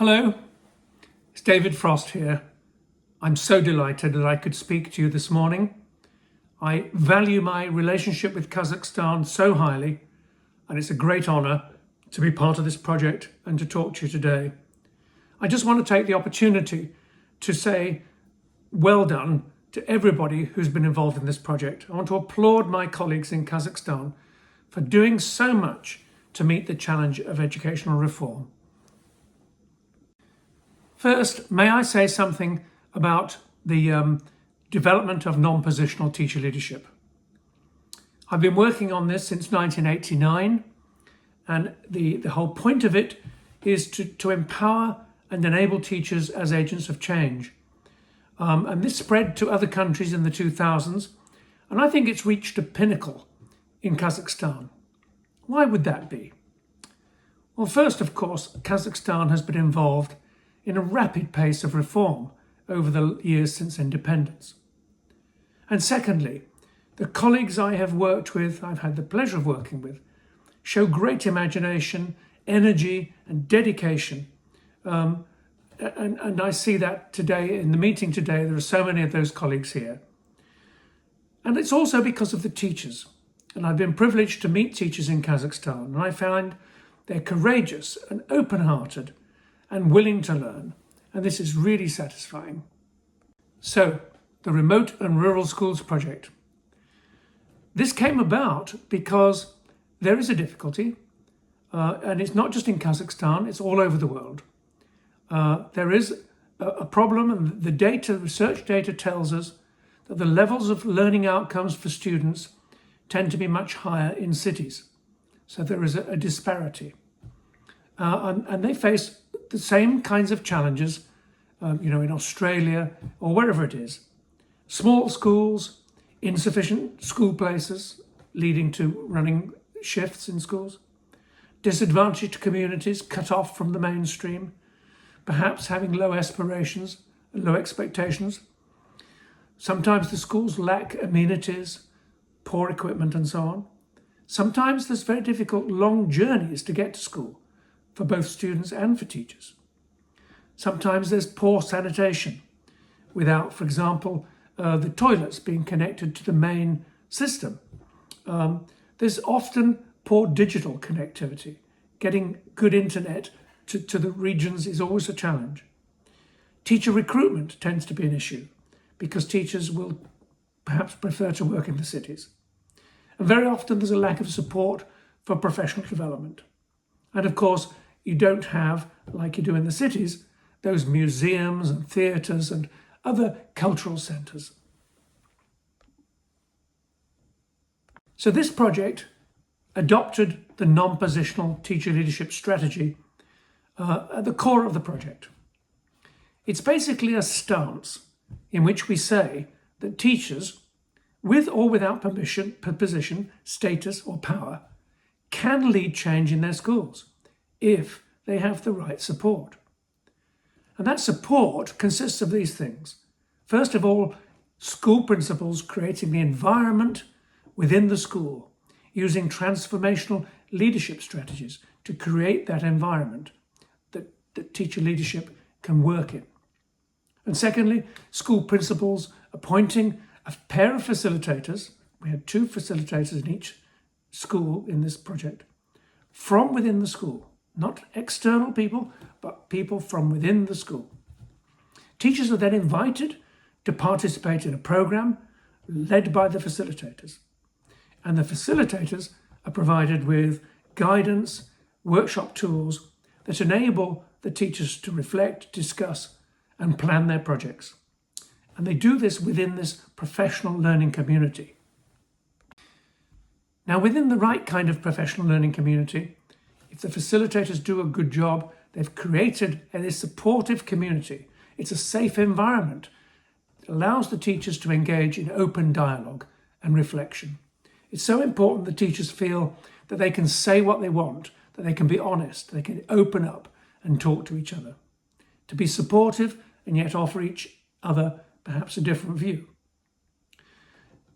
Hello, it's David Frost here. I'm so delighted that I could speak to you this morning. I value my relationship with Kazakhstan so highly, and it's a great honour to be part of this project and to talk to you today. I just want to take the opportunity to say well done to everybody who's been involved in this project. I want to applaud my colleagues in Kazakhstan for doing so much to meet the challenge of educational reform. First, may I say something about the development of non-positional teacher leadership. I've been working on this since 1989, and the whole point of it is to empower and enable teachers as agents of change. And this spread to other countries in the 2000s, and I think it's reached a pinnacle in Kazakhstan. Why would that be? Well, first, of course, Kazakhstan has been involved in a rapid pace of reform over the years since independence. And secondly, the colleagues I have worked with, I've had the pleasure of working with, show great imagination, energy and dedication. And I see that today in the meeting today. There are so many of those colleagues here. And it's also because of the teachers. And I've been privileged to meet teachers in Kazakhstan, and I find they're courageous and open-hearted and willing to learn, and this is really satisfying. So, the Remote and Rural Schools Project. This came about because there is a difficulty, and it's not just in Kazakhstan, it's all over the world. There is a problem, and the data, research data tells us that the levels of learning outcomes for students tend to be much higher in cities. So there is a disparity. And they face the same kinds of challenges, in Australia or wherever it is. Small schools, insufficient school places, leading to running shifts in schools. Disadvantaged communities cut off from the mainstream, perhaps having low aspirations and low expectations. Sometimes the schools lack amenities, poor equipment and so on. Sometimes there's very difficult long journeys to get to school for both students and for teachers. Sometimes there's poor sanitation without, for example, the toilets being connected to the main system. There's often poor digital connectivity. Getting good internet to the regions is always a challenge. Teacher recruitment tends to be an issue because teachers will perhaps prefer to work in the cities. And very often there's a lack of support for professional development. And of course, you don't have, like you do in the cities, those museums and theatres and other cultural centres. So this project adopted the non-positional teacher leadership strategy at the core of the project. It's basically a stance in which we say that teachers, with or without position, status or power, can lead change in their schools if they have the right support. And that support consists of these things. First of all, school principals creating the environment within the school, using transformational leadership strategies to create that environment that teacher leadership can work in. And secondly, school principals appointing a pair of facilitators. We had 2 facilitators in each school in this project, from within the school. Not external people, but people from within the school. Teachers are then invited to participate in a program led by the facilitators. And the facilitators are provided with guidance, workshop tools that enable the teachers to reflect, discuss, and plan their projects. And they do this within this professional learning community. Now, within the right kind of professional learning community, if the facilitators do a good job, they've created a supportive community. It's a safe environment. It allows the teachers to engage in open dialogue and reflection. It's so important that teachers feel that they can say what they want, that they can be honest, they can open up and talk to each other. To be supportive and yet offer each other perhaps a different view.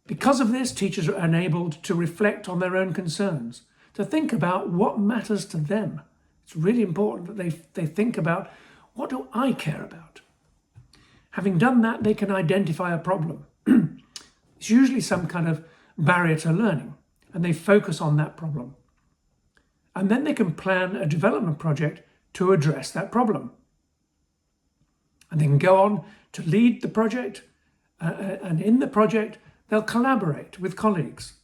Because of this, teachers are enabled to reflect on their own concerns, to think about what matters to them. It's really important that they think about what do I care about? Having done that, they can identify a problem. It's usually some kind of barrier to learning, and they focus on that problem. And then they can plan a development project to address that problem. And they can go on to lead the project, and in the project, they'll collaborate with colleagues.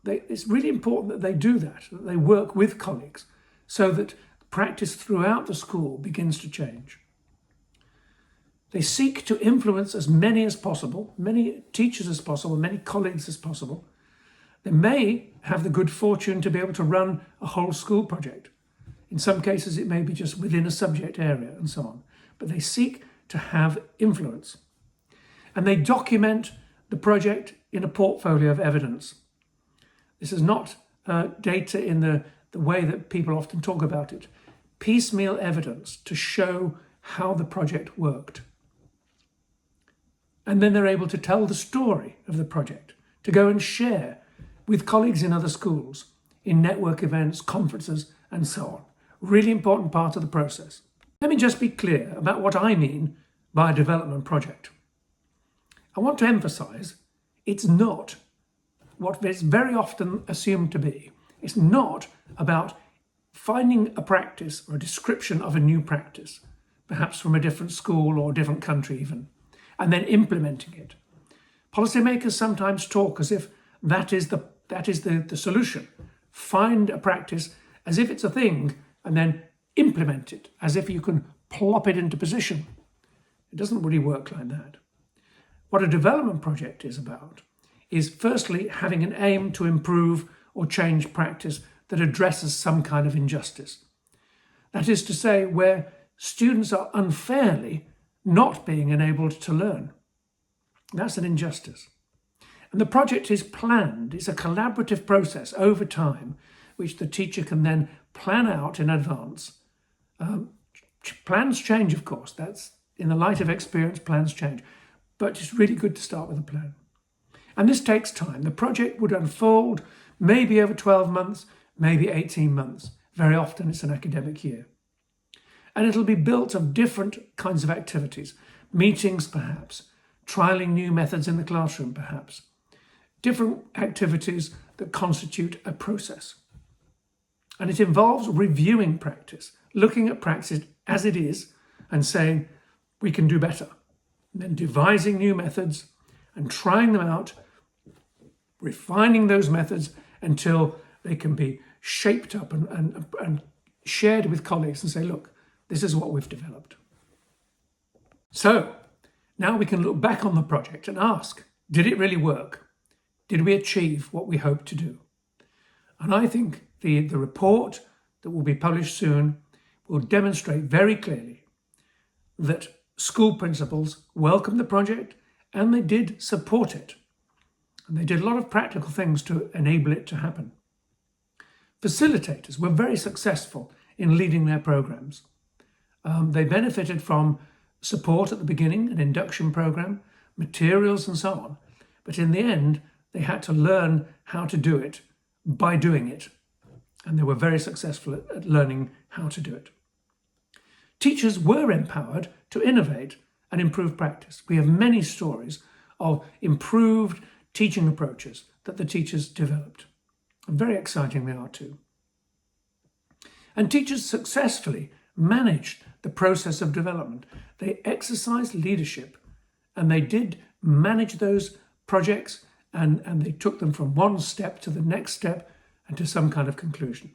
It's really important that they do that they work with colleagues, so that practice throughout the school begins to change. They seek to influence as many as possible, many teachers as possible, many colleagues as possible. They may have the good fortune to be able to run a whole school project. In some cases, it may be just within a subject area and so on. But they seek to have influence. And they document the project in a portfolio of evidence. This is not data in the way that people often talk about it. Piecemeal evidence to show how the project worked. And then they're able to tell the story of the project, to go and share with colleagues in other schools, in network events, conferences, and so on. Really important part of the process. Let me just be clear about what I mean by a development project. I want to emphasize it's not what it's very often assumed to be. It's not about finding a practice or a description of a new practice, perhaps from a different school or a different country even, and then implementing it. Policymakers sometimes talk as if that is the solution. Find a practice as if it's a thing and then implement it as if you can plop it into position. It doesn't really work like that. What a development project is about is firstly having an aim to improve or change practice that addresses some kind of injustice. That is to say, where students are unfairly not being enabled to learn. That's an injustice. And the project is planned. It's a collaborative process over time, which the teacher can then plan out in advance. Plans change, of course. That's in the light of experience, plans change. But it's really good to start with a plan. And this takes time. The project would unfold maybe over 12 months, maybe 18 months. Very often it's an academic year. And it'll be built of different kinds of activities. Meetings, perhaps. Trialing new methods in the classroom, perhaps. Different activities that constitute a process. And it involves reviewing practice, looking at practice as it is and saying, we can do better. And then devising new methods and trying them out, refining those methods until they can be shaped up and shared with colleagues and say, look, this is what we've developed. So now we can look back on the project and ask, did it really work? Did we achieve what we hoped to do? And I think the report that will be published soon will demonstrate very clearly that school principals welcomed the project and they did support it. And they did a lot of practical things to enable it to happen. Facilitators were very successful in leading their programs. They benefited from support at the beginning, an induction program, materials and so on. But in the end, they had to learn how to do it by doing it. And they were very successful at learning how to do it. Teachers were empowered to innovate and improve practice. We have many stories of improved teaching approaches that the teachers developed. And very exciting they are too. And teachers successfully managed the process of development. They exercised leadership and they did manage those projects and they took them from one step to the next step and to some kind of conclusion.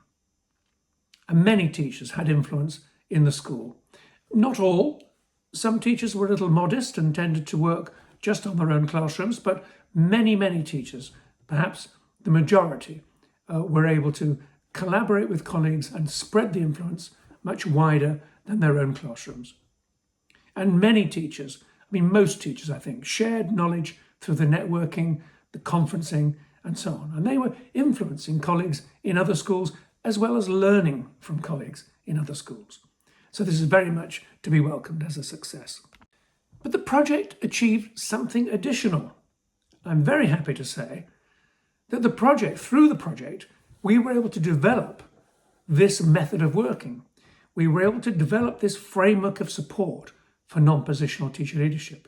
And many teachers had influence in the school. Not all. Some teachers were a little modest and tended to work just on their own classrooms, but many, many teachers, perhaps the majority, were able to collaborate with colleagues and spread the influence much wider than their own classrooms. And many teachers, most teachers, I think, shared knowledge through the networking, the conferencing, and so on. And they were influencing colleagues in other schools as well as learning from colleagues in other schools. So this is very much to be welcomed as a success. But the project achieved something additional. I'm very happy to say that through the project, we were able to develop this method of working. we were able to develop this framework of support for non-positional teacher leadership.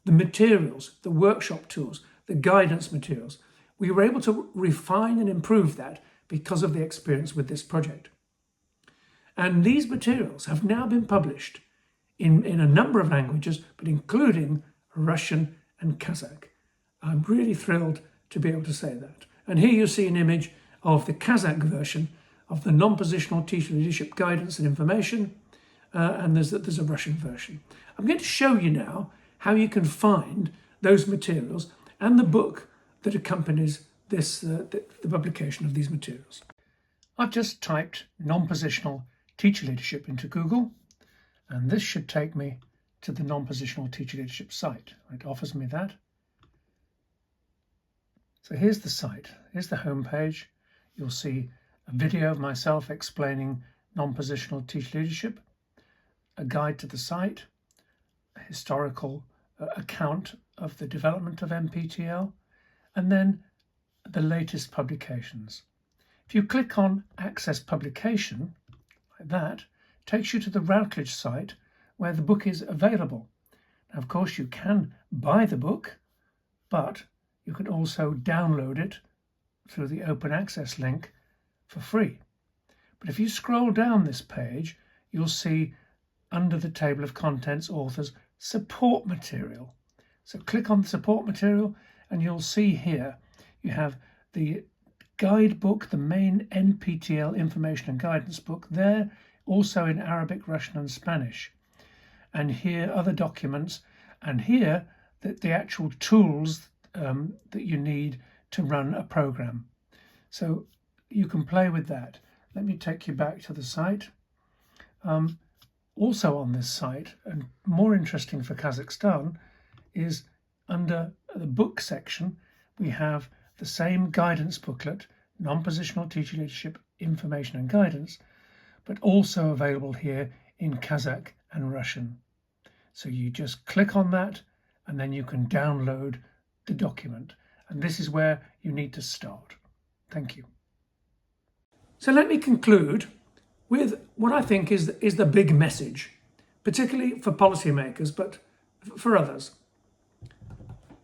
The materials, the workshop tools, the guidance materials, we were able to refine and improve that because of the experience with this project. And these materials have now been published in a number of languages, but including Russian and Kazakh. I'm really thrilled to be able to say that. And here you see an image of the Kazakh version of the non-positional teacher leadership guidance and information, and there's a Russian version. I'm going to show you now how you can find those materials and the book that accompanies this, the publication of these materials. I've just typed non-positional teacher leadership into Google, and this should take me to the non-positional teacher leadership site. It offers me that. So here's the site, here's the home page. You'll see a video of myself explaining non-positional teacher leadership, a guide to the site, a historical account of the development of NPTL, and then the latest publications. If you click on Access Publication, like that, it takes you to the Routledge site where the book is available. Now, of course, you can buy the book, but you can also download it through the open access link for free. But if you scroll down this page, you'll see under the table of contents authors support material. So click on the support material and you'll see here you have the guidebook, the main NPTL information and guidance book there, also in Arabic, Russian and Spanish. And here other documents, and here the actual tools that you need to run a program. So you can play with that. Let me take you back to the site. Also on this site, and more interesting for Kazakhstan, is under the book section, we have the same guidance booklet, non-positional teacher leadership information and guidance, but also available here in Kazakh and Russian. So you just click on that and then you can download the document. And this is where you need to start. Thank you. So let me conclude with what I think is the big message, particularly for policymakers, but for others.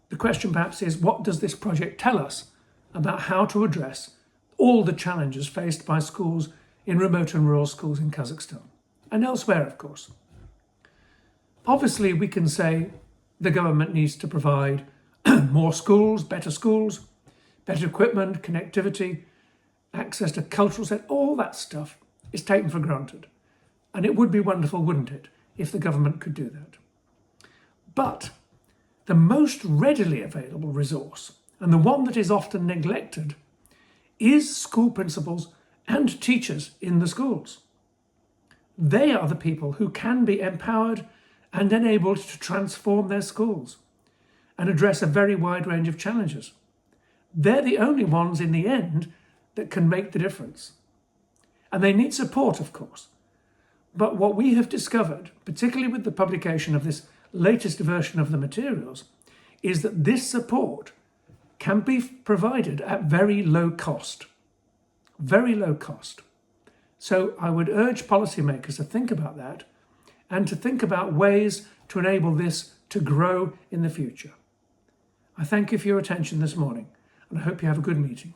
The question perhaps is, what does this project tell us about how to address all the challenges faced by schools in remote and rural schools in Kazakhstan and elsewhere, of course? Obviously, we can say the government needs to provide more schools, better equipment, connectivity, access to cultural set, all that stuff is taken for granted. And it would be wonderful, wouldn't it, if the government could do that. But the most readily available resource, and the one that is often neglected, is school principals and teachers in the schools. They are the people who can be empowered and enabled to transform their schools and address a very wide range of challenges. They're the only ones in the end that can make the difference. And they need support, of course. But what we have discovered, particularly with the publication of this latest version of the materials, is that this support can be provided at very low cost. Very low cost. So I would urge policymakers to think about that and to think about ways to enable this to grow in the future. I thank you for your attention this morning, and I hope you have a good meeting.